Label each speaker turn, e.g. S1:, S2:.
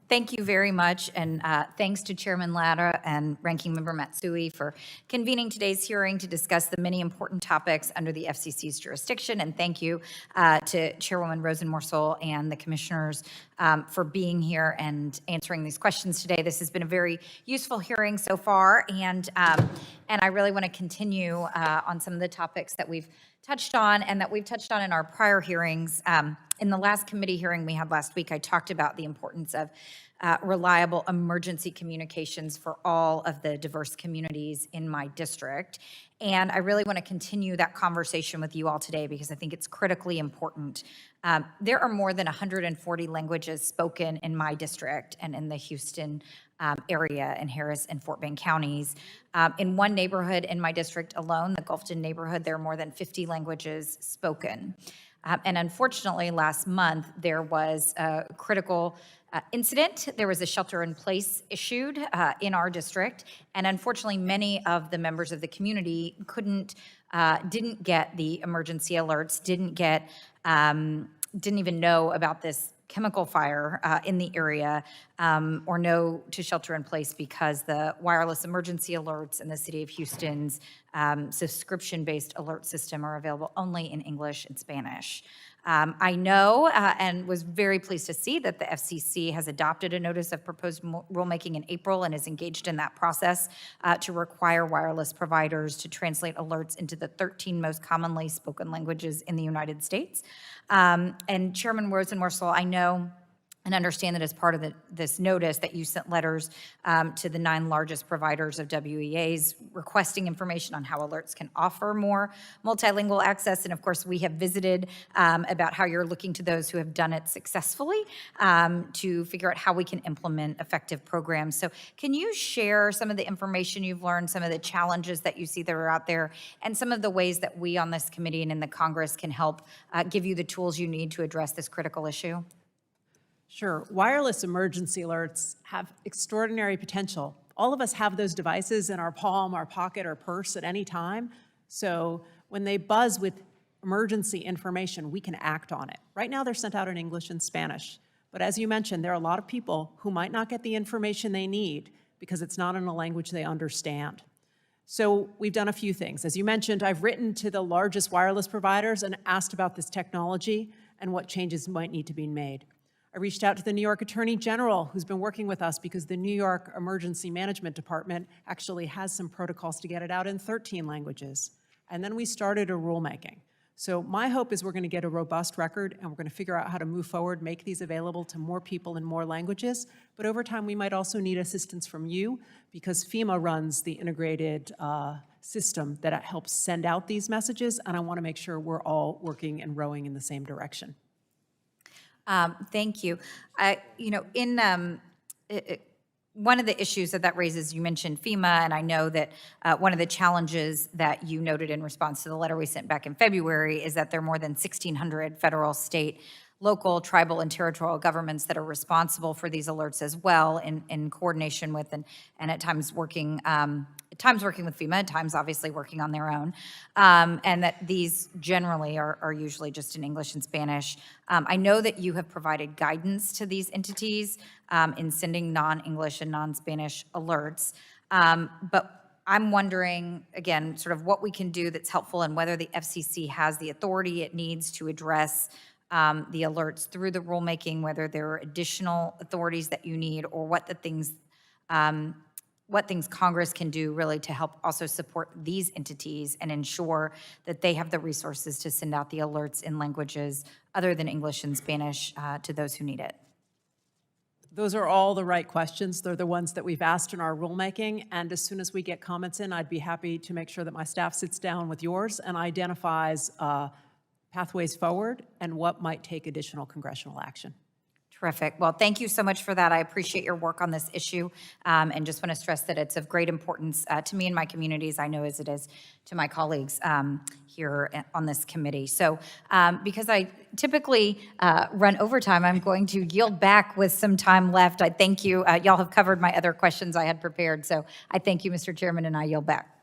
S1: Thank you very much, and thanks to Chairman Lara and Ranking Member Matsui for convening today's hearing to discuss the many important topics under the FCC's jurisdiction, and thank you to Chairwoman Rosenworcel and the commissioners for being here and answering these questions today. This has been a very useful hearing so far, and I really want to continue on some of the topics that we've touched on and that we've touched on in our prior hearings. In the last committee hearing we had last week, I talked about the importance of reliable emergency communications for all of the diverse communities in my district. And I really want to continue that conversation with you all today because I think it's critically important. There are more than 140 languages spoken in my district and in the Houston area in Harris and Fort Bend counties. In one neighborhood in my district alone, the Gulfton neighborhood, there are more than 50 languages spoken. And unfortunately, last month, there was a critical incident. There was a shelter-in-place issued in our district, and unfortunately, many of the members of the community didn't get the emergency alerts, didn't even know about this chemical fire in the area or know to shelter in place because the wireless emergency alerts in the city of Houston's subscription-based alert system are available only in English and Spanish. I know and was very pleased to see that the FCC has adopted a notice of proposed rulemaking in April and is engaged in that process to require wireless providers to translate alerts into the 13 most commonly spoken languages in the United States. And Chairman Rosenworcel, I know and understand that as part of this notice that you sent letters to the 9 largest providers of WEAs requesting information on how alerts can offer more multilingual access. And of course, we have visited about how you're looking to those who have done it successfully to figure out how we can implement effective programs. So can you share some of the information you've learned, some of the challenges that you see that are out there, and some of the ways that we on this committee and in the Congress can help give you the tools you need to address this critical issue?
S2: Sure. Wireless emergency alerts have extraordinary potential. All of us have those devices in our palm, our pocket, or purse at any time. So when they buzz with emergency information, we can act on it. Right now, they're sent out in English and Spanish. But as you mentioned, there are a lot of people who might not get the information they need because it's not in a language they understand. So we've done a few things. As you mentioned, I've written to the largest wireless providers and asked about this technology and what changes might need to be made. I reached out to the New York Attorney General, who's been working with us because the New York Emergency Management Department actually has some protocols to get it out in 13 languages. And then we started a rulemaking. So my hope is we're going to get a robust record and we're going to figure out how to move forward, make these available to more people in more languages. But over time, we might also need assistance from you because FEMA runs the integrated system that helps send out these messages. And I want to make sure we're all working and rowing in the same direction.
S1: Thank you. One of the issues that raises, you mentioned FEMA, and I know that one of the challenges that you noted in response to the letter we sent back in February is that there are more than 1,600 federal, state, local, tribal, and territorial governments that are responsible for these alerts as well in coordination with and at times working with FEMA, at times obviously working on their own, and that these generally are usually just in English and Spanish. I know that you have provided guidance to these entities in sending non-English and non-Spanish alerts, but I'm wondering, again, sort of what we can do that's helpful and whether the FCC has the authority it needs to address the alerts through the rulemaking, whether there are additional authorities that you need or what things Congress can do really to help also support these entities and ensure that they have the resources to send out the alerts in languages other than English and Spanish to those who need it.
S2: Those are all the right questions. They're the ones that we've asked in our rulemaking. And as soon as we get comments in, I'd be happy to make sure that my staff sits down with yours and identifies pathways forward and what might take additional congressional action.
S1: Terrific. Well, thank you so much for that. I appreciate your work on this issue and just want to stress that it's of great importance to me and my communities, I know as it is to my colleagues here on this committee. So because I typically run overtime, I'm going to yield back with some time left. I thank you. Y'all have covered my other questions I had prepared. So I thank you, Mr. Chairman, and I yield back.